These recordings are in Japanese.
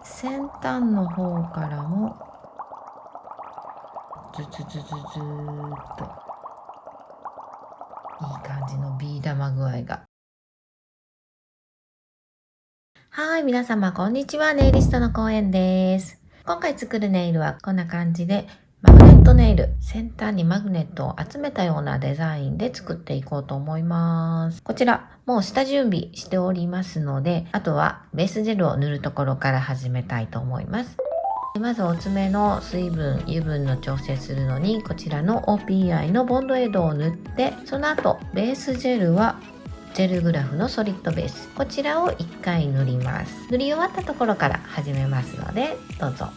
先端の方からもズズズズズーっといい感じのビー玉具合が。はい、皆様こんにちは。ネイリストのこうえんです。今回作るネイルはこんな感じで、マグネットネイル、先端にマグネットを集めたようなデザインで作っていこうと思います。こちら、もう下準備しておりますので、あとはベースジェルを塗るところから始めたいと思います。まずお爪の水分、油分の調整するのに、こちらの OPI のボンドエイドを塗って、その後、ベースジェルはジェルグラフのソリッドベース。こちらを1回塗ります。塗り終わったところから始めますので、どうぞ。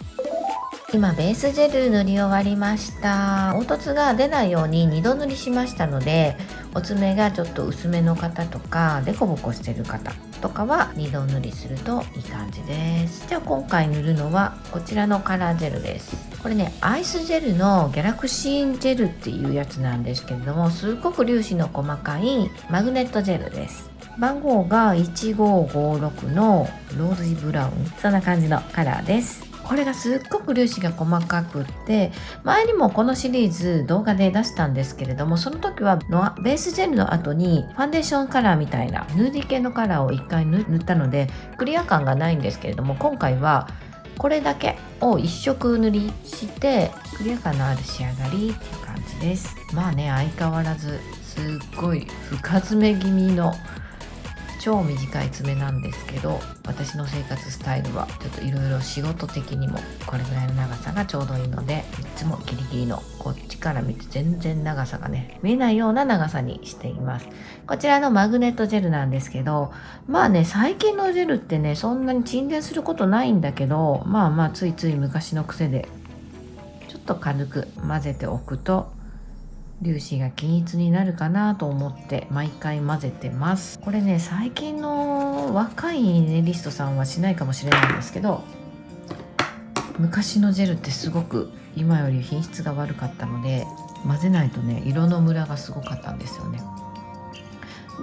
今ベースジェル塗り終わりました。凹凸が出ないように2度塗りしましたので、お爪がちょっと薄めの方とかデコボコしてる方とかは2度塗りするといい感じです。じゃあ今回塗るのはこちらのカラージェルです。これね、アイスジェルのギャラクシージェルっていうやつなんですけれども、すっごく粒子の細かいマグネットジェルです。番号が1556のローズブラウン、そんな感じのカラーです。これがすっごく粒子が細かくって、前にもこのシリーズ動画で出したんですけれども、その時はベースジェルの後にファンデーションカラーみたいなヌーディ系のカラーを1回塗ったのでクリア感がないんですけれども、今回はこれだけを1色塗りしてクリア感のある仕上がりっていう感じです。まあね、相変わらずすっごい深爪気味の超短い爪なんですけど、私の生活スタイルはちょっといろいろ仕事的にもこれぐらいの長さがちょうどいいので、いつもギリギリのこっちから見て全然長さがね見えないような長さにしています。こちらのマグネットジェルなんですけど、まあね、最近のジェルってねそんなに沈殿することないんだけど、まあついつい昔の癖でちょっと軽く混ぜておくと粒子が均一になるかなと思って毎回混ぜてます。これね、最近の若いネイリストさんはしないかもしれないんですけど、昔のジェルってすごく今より品質が悪かったので、混ぜないとね色のムラがすごかったんですよね。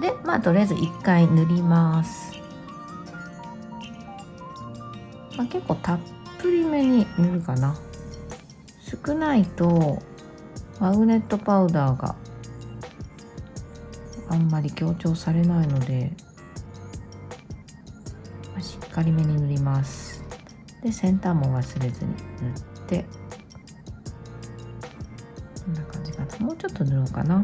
でとりあえず1回塗ります。結構たっぷりめに塗るかな。少ないとマグネットパウダーがあんまり強調されないので、しっかりめに塗ります。で先端も忘れずに塗って、こんな感じかな。もうちょっと塗ろうかな。は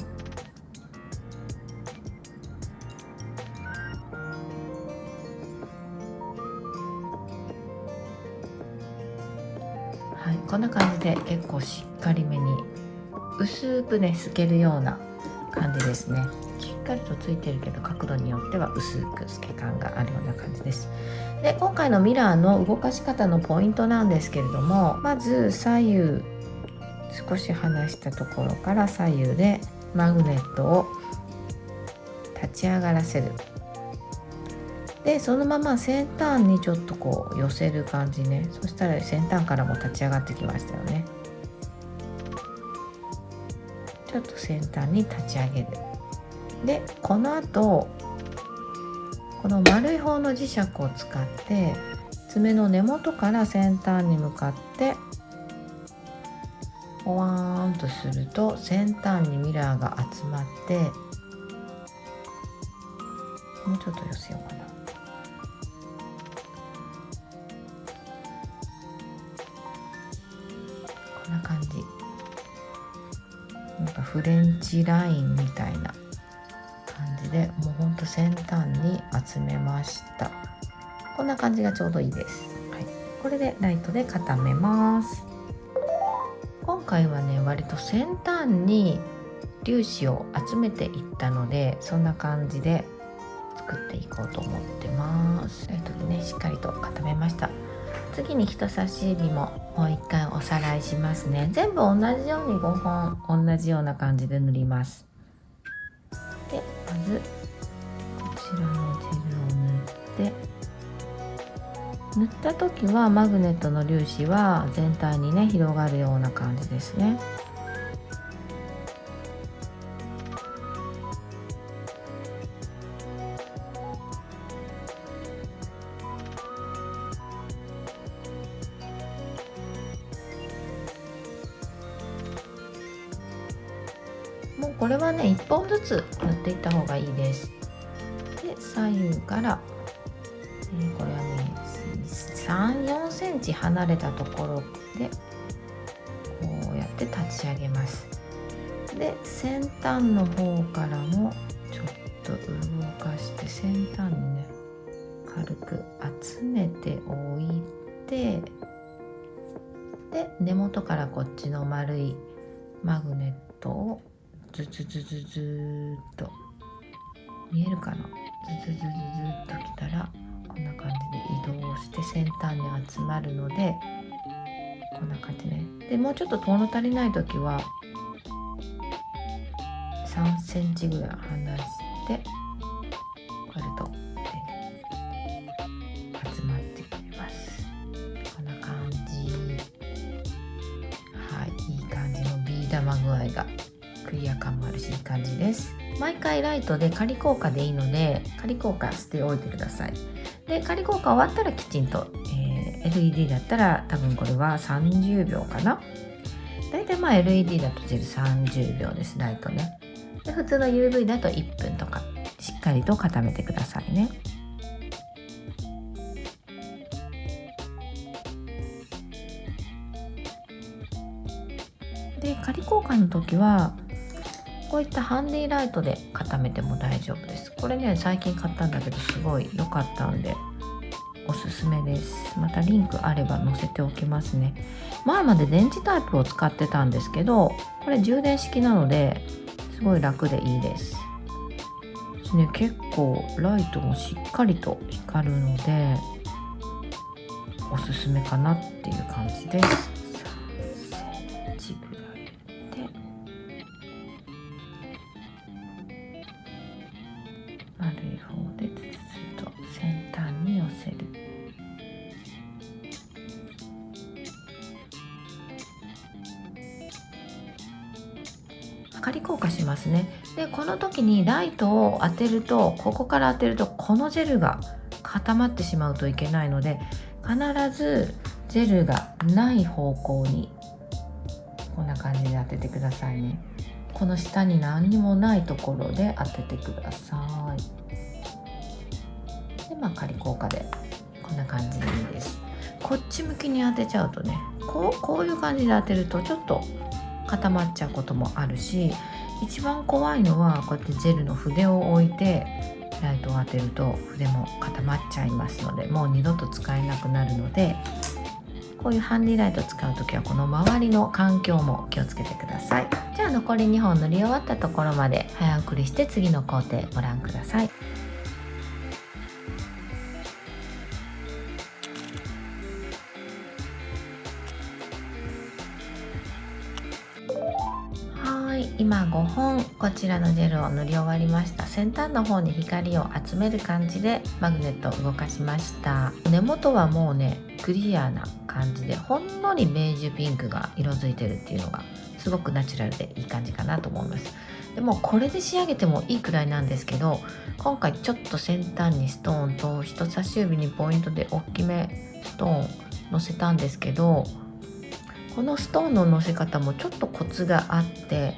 い、こんな感じで結構しっかりめに薄くね透けるような感じですね。しっかりとついてるけど角度によっては薄く透け感があるような感じです。で今回のミラーの動かし方のポイントなんですけれども、まず左右少し離したところから左右でマグネットを立ち上がらせる。でそのまま先端にちょっとこう寄せる感じね。そしたら先端からも立ち上がってきましたよね。ちょっと先端に立ち上げる。でこの後この丸い方の磁石を使って爪の根元から先端に向かってポワーンとすると先端にミラーが集まって、もうちょっと寄せようかな。こんな感じ。なんかフレンチラインみたいな感じで、もうほんと先端に集めました。こんな感じがちょうどいいです。はい、これでライトで固めます。今回はね割と先端に粒子を集めていったので、そんな感じで作っていこうと思ってます。しっかりと固めました。次に人差し指ももう一回おさらいしますね。全部同じように5本同じような感じで塗ります。でまずこちらのジェルを塗って、塗った時はマグネットの粒子は全体にね広がるような感じですね。もうこれはね1本ずつ塗っていった方がいいです。で左右から、これはね3、4センチ離れたところでこうやって立ち上げます。で先端の方からもちょっと動かして先端にね軽く集めておいて、で根元からこっちの丸いマグネットをズズズズズーっと、見えるかな、ズズズズズーっときたらこんな感じで移動して先端に集まるので、こんな感じね。でもうちょっと遠の足りない時は3センチぐらい離してこれと集まってくれます。こんな感じ。はい、いい感じのビー玉具合がクリア感もあるしいい感じです。毎回ライトで仮効果でいいので仮効果しておいてください。で仮効果終わったらきちんと、LED だったら多分これは30秒かな。だいたいLED だとジェル30秒です、ライトね。で普通の UV だと1分とかしっかりと固めてくださいね。で仮交換の時はこういったハンディライトで固めても大丈夫です。これね最近買ったんだけどすごい良かったんでおすすめです。またリンクあれば載せておきますね。前まで電池タイプを使ってたんですけど、これ充電式なのですごい楽でいいです。ね、結構ライトもしっかりと光るのでおすすめかなっていう感じです。3センチぐらいで丸い方でずっと先端に寄せる。仮効果しますね。でこの時にライトを当てると、ここから当てるとこのジェルが固まってしまうといけないので、必ずジェルがない方向にこんな感じで当ててくださいね。この下に何にもないところで当ててください。で仮効果でこんな感じでいいです。こっち向きに当てちゃうとね、こういう感じで当てるとちょっと固まっちゃうこともあるし、一番怖いのはこうやってジェルの筆を置いてライトを当てると筆も固まっちゃいますので、もう二度と使えなくなるので、こういうハンディライトを使うときはこの周りの環境も気をつけてください。じゃあ残り2本塗り終わったところまで早送りして次の工程ご覧ください。今5本こちらのジェルを塗り終わりました。先端の方に光を集める感じでマグネットを動かしました。根元はもうねクリアな感じで、ほんのりベージュピンクが色づいてるっていうのがすごくナチュラルでいい感じかなと思います。でもこれで仕上げてもいいくらいなんですけど、今回ちょっと先端にストーンと人差し指にポイントで大きめストーン乗せたんですけど、このストーンの乗せ方もちょっとコツがあって、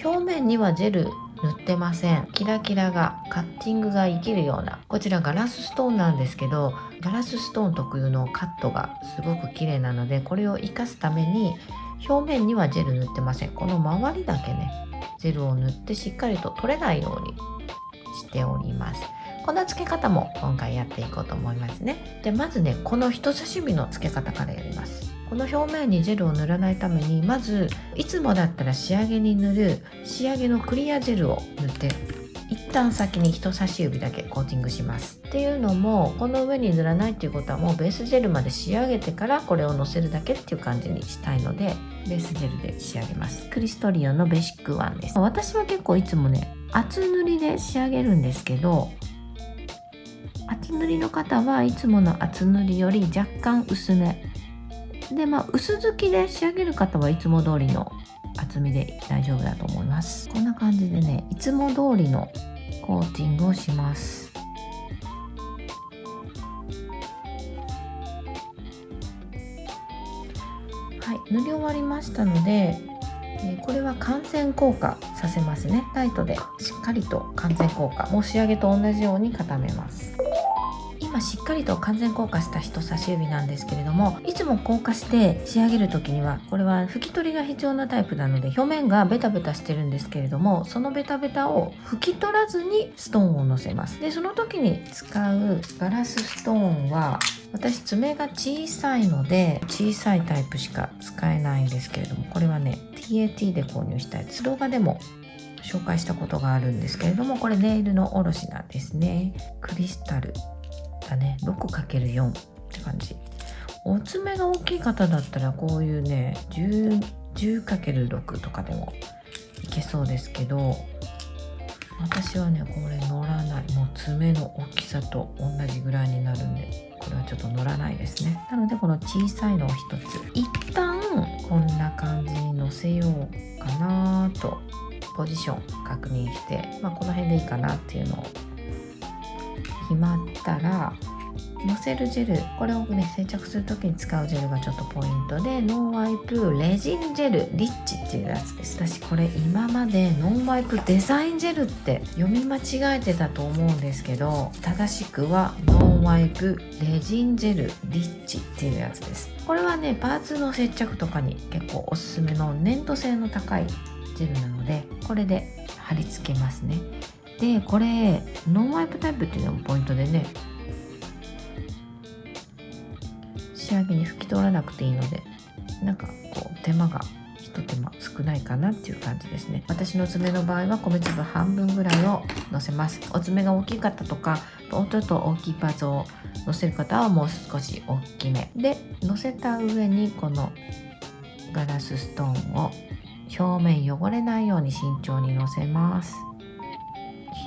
表面にはジェル塗ってません。キラキラがカッティングが生きるような、こちらガラスストーンなんですけど、ガラスストーン特有のカットがすごく綺麗なので、これを生かすために表面にはジェル塗ってません。この周りだけねジェルを塗ってしっかりと取れないようにしております。この付け方も今回やっていこうと思いますね。でまずねこの人差し指の付け方からやります。この表面にジェルを塗らないために、まずいつもだったら仕上げに塗る仕上げのクリアジェルを塗って一旦先に人差し指だけコーティングします。っていうのも、この上に塗らないっていうことはもうベースジェルまで仕上げてからこれをのせるだけっていう感じにしたいので、ベースジェルで仕上げます。クリストリオのベーシックワンです。私は結構いつもね厚塗りで仕上げるんですけど、厚塗りの方はいつもの厚塗りより若干薄めで、薄付きで仕上げる方はいつも通りの厚みで大丈夫だと思います。こんな感じでねいつも通りのコーティングをします。はい、塗り終わりましたので、これは完全硬化させますね。ライトでしっかりと完全硬化、もう仕上げと同じように固めます。今しっかりと完全硬化した人差し指なんですけれども、いつも硬化して仕上げる時にはこれは拭き取りが必要なタイプなので、表面がベタベタしてるんですけれども、そのベタベタを拭き取らずにストーンをのせます。でその時に使うガラスストーンは、私爪が小さいので小さいタイプしか使えないんですけれども、これはね TAT で購入したやつ、動画でも紹介したことがあるんですけれども、これネイルのおろしなんですね。クリスタルだね、6×4 って感じ。お爪が大きい方だったらこういうね 10×6 とかでもいけそうですけど、私はねこれ乗らない。もう爪の大きさと同じぐらいになるんで、これはちょっと乗らないですね。なのでこの小さいのを一つ一旦こんな感じに乗せようかなとポジション確認して、この辺でいいかなっていうのを決まったら、のせるジェル、これをね接着する時に使うジェルがちょっとポイントで、ノンワイプレジンジェルリッチっていうやつです。私これ今までノンワイプデザインジェルって読み間違えてたと思うんですけど、正しくはノンワイプレジンジェルリッチっていうやつです。これはねパーツの接着とかに結構おすすめの粘土性の高いジェルなので、これで貼り付けますね。でこれノンワイプタイプっていうのもポイントでね、仕上げに拭き取らなくていいので、なんかこう手間が一手間少ないかなっていう感じですね。私の爪の場合は米粒半分ぐらいをのせます。お爪が大きい方とか、もうちょっと大きいパーツをのせる方はもう少し大きめで、のせた上にこのガラスストーンを表面汚れないように慎重にのせます。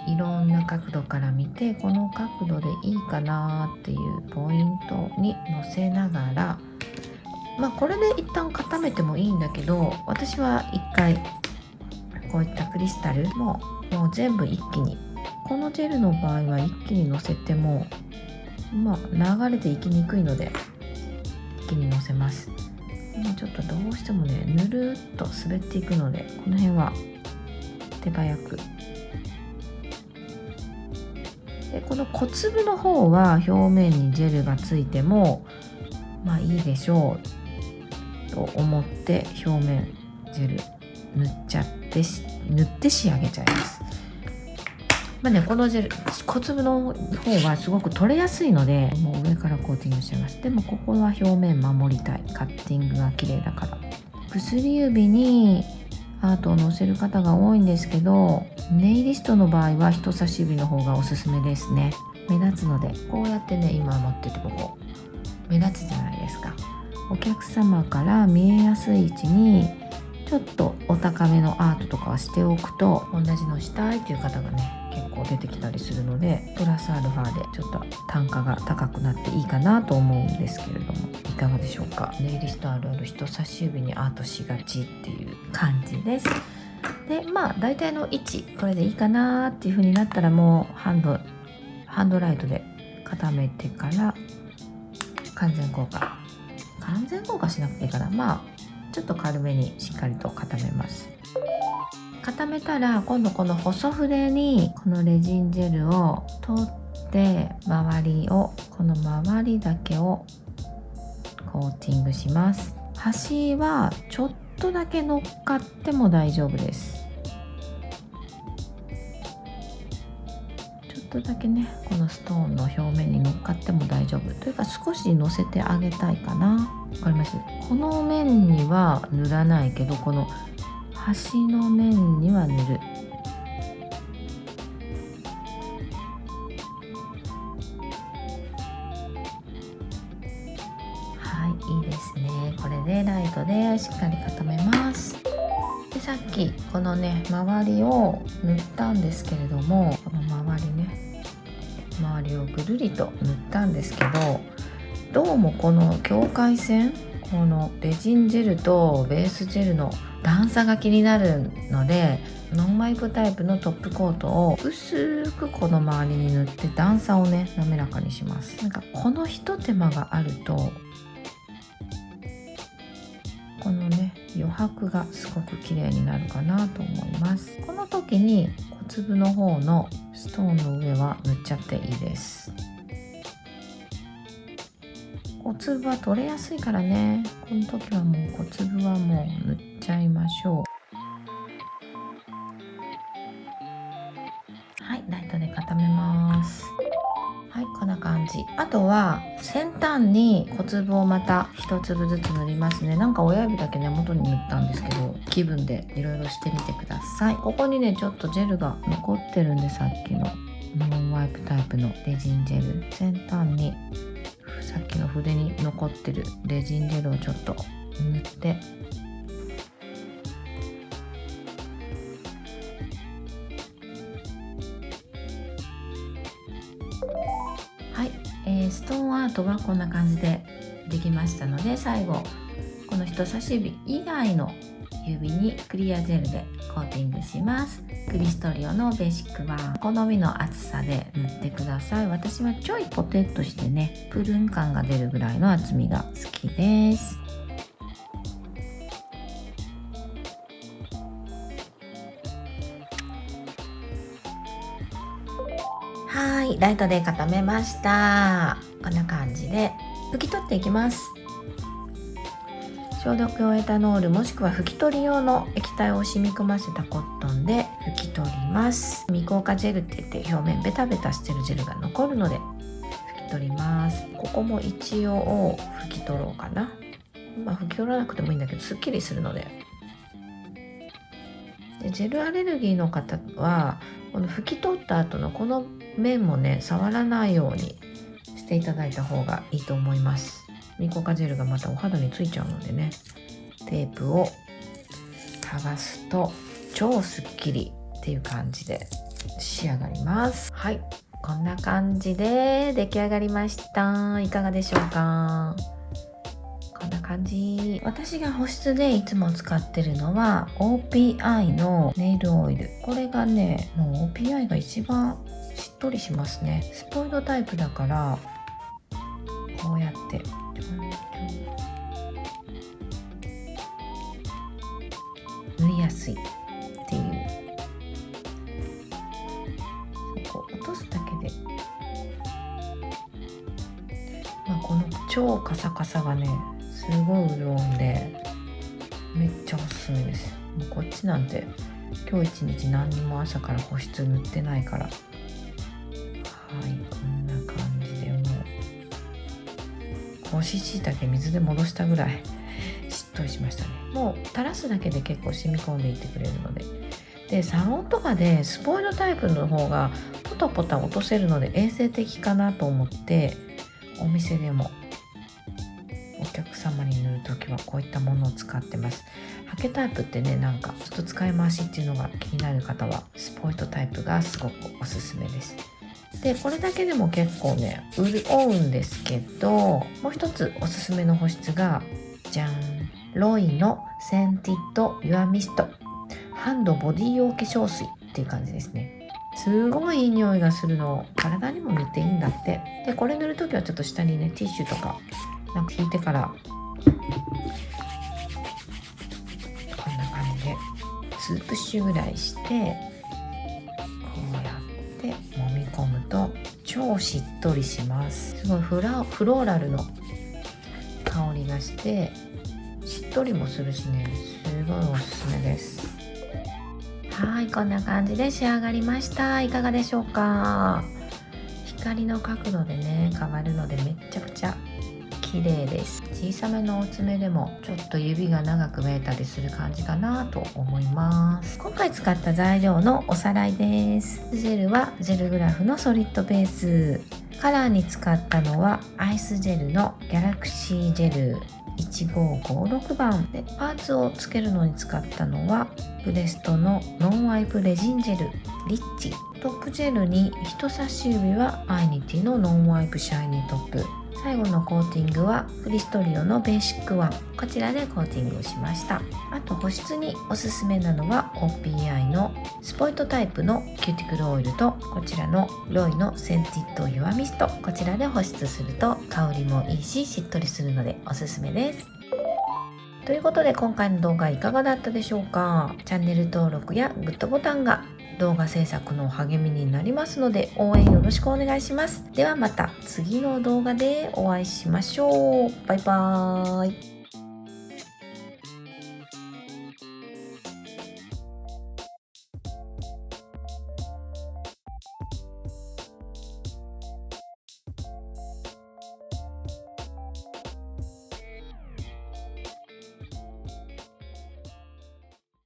いろんな角度から見て、この角度でいいかなっていうポイントにのせながら、これで一旦固めてもいいんだけど、私は一回こういったクリスタルもう全部一気に、このジェルの場合は一気にのせても流れていきにくいので一気にのせます。もうちょっとどうしてもねぬるっと滑っていくので、この辺は手早く。でこの小粒の方は表面にジェルがついてもいいでしょうと思って表面ジェル塗って仕上げちゃいます。このジェル小粒の方はすごく取れやすいので、もう上からコーティングしちゃいます。でもここは表面守りたい、カッティングが綺麗だから。薬指にアートをのせる方が多いんですけど、ネイリストの場合は人差し指の方がおすすめですね。目立つので、こうやってね今持っててこう目立つじゃないですか。お客様から見えやすい位置にちょっとお高めのアートとかをしておくと、同じのしたいっていう方がね結構出てきたりするので、プラスアルファでちょっと単価が高くなっていいかなと思うんですけれども、いかがでしょうか。ネイリストあるある人差し指にアートしがちっていう感じです。で大体の位置これでいいかなっていう風になったら、もうハンドライトで固めてから完全硬化しなくていいから、ちょっと軽めにしっかりと固めます。固めたら今度この細筆にこのレジンジェルを取ってこの周りだけをコーティングします。端はちょっとだけ乗っかっても大丈夫です。ちょっとだけねこのストーンの表面に乗っかっても大丈夫というか、少し乗せてあげたいかな。わかります？この面には塗らないけど、この端の面には塗る。いいですね。これでライトでしっかり固めます。でさっきこのね周りを塗ったんですけれども、この周りをぐるりと塗ったんですけど、どうもこの境界線、このレジンジェルとベースジェルの段差が気になるので、ノンワイプタイプのトップコートを薄くこの周りに塗って段差をね滑らかにします。このひと手間があると、このね余白がすごく綺麗になるかなと思います。この時に小粒の方のストーンの上は塗っちゃっていいです。小粒は取れやすいからね、この時はもう小粒はもう塗っちゃいましょう。はい、ライトで固めます。はい、こんな感じ。あとは先端に小粒をまた一粒ずつ塗りますね。なんか親指だけ根元に塗ったんですけど、気分でいろいろしてみてください。ここにねちょっとジェルが残ってるんで、さっきのノンワイプタイプのレジンジェル、先端にさっきの筆に残ってるレジンジェルをちょっと塗って、はい、ストーンアートはこんな感じでできましたので、最後この人差し指以外の指にクリアジェルでコーティングします。クリストリオのベーシック版、好みの厚さで塗ってください。私はちょいポテッとしてね、プルン感が出るぐらいの厚みが好きです。はい、ライトで固めました。こんな感じで拭き取っていきます。消毒用エタノールもしくは拭き取り用の液体を染み込ませたコットンで拭き取ります。未硬化ジェルって言って表面ベタベタしてるジェルが残るので拭き取ります。ここも一応拭き取ろうかな。拭き取らなくてもいいんだけど、すっきりするので。ジェルアレルギーの方はこの拭き取った後のこの面もね触らないようにしていただいた方がいいと思います。未硬化ジェルがまたお肌についちゃうのでね、テープを剥がすと超すっきりっていう感じで仕上がります。はい、こんな感じで出来上がりました。いかがでしょうか。こんな感じ。私が保湿でいつも使ってるのは OPI のネイルオイル。これがね、もう OPI が一番しっとりしますね。スポイルドタイプだからこうやって塗りやすいっていう、こう落とすだけで、この超カサカサがねすごい潤んでめっちゃおすすめです。もうこっちなんて今日一日何にも朝から保湿塗ってないから、はい、こんな感じでもう干し椎茸水で戻したぐらいしっとりしましたね。もう垂らすだけで結構染み込んでいってくれるので。でサロンとかでスポイルタイプの方がポタポタ落とせるので衛生的かなと思って、お店でもお客様に塗るときはこういったものを使ってます。ハケタイプってね、なんかちょっと使い回しっていうのが気になる方はスポイトタイプがすごくおすすめです。でこれだけでも結構ね潤うんですけど、もう一つおすすめの保湿がじゃん、ロイのセンティッドユアミストハンドボディ用化粧水っていう感じですね。すごいいい匂いがするのを体にも塗っていいんだって。でこれ塗るときはちょっと下にねティッシュとかなんか引いてからこんな感じで2プッシュぐらいして、こうやって揉み込むと超しっとりします。すごいフローラルの香りがしてしっとりもするしね、すごいおすすめです。はい、こんな感じで仕上がりました。いかがでしょうか。光の角度でね変わるのでめっちゃくちゃ綺麗です。小さめのお爪でもちょっと指が長く見えたりする感じかなと思います。今回使った材料のおさらいです。ジェルはジェルグラフのソリッドベース、カラーに使ったのはアイスジェルのギャラクシージェル1556番で、パーツをつけるのに使ったのはブレストのノンワイプレジンジェルリッチ、トップジェルに人差し指はアイニティのノンワイプシャイニートップ、最後のコーティングはクリストリオのベーシックワン、こちらでコーティングをしました。あと保湿におすすめなのは OPI のスポイトタイプのキューティクルオイルとこちらのロイのセンティッドユアミスト、こちらで保湿すると香りもいいししっとりするのでおすすめです。とということで今回の動画いかがだったでしょうか。チャンネル登録やグッドボタンが動画制作の励みになりますので応援よろしくお願いします。ではまた次の動画でお会いしましょう。バイバーイ。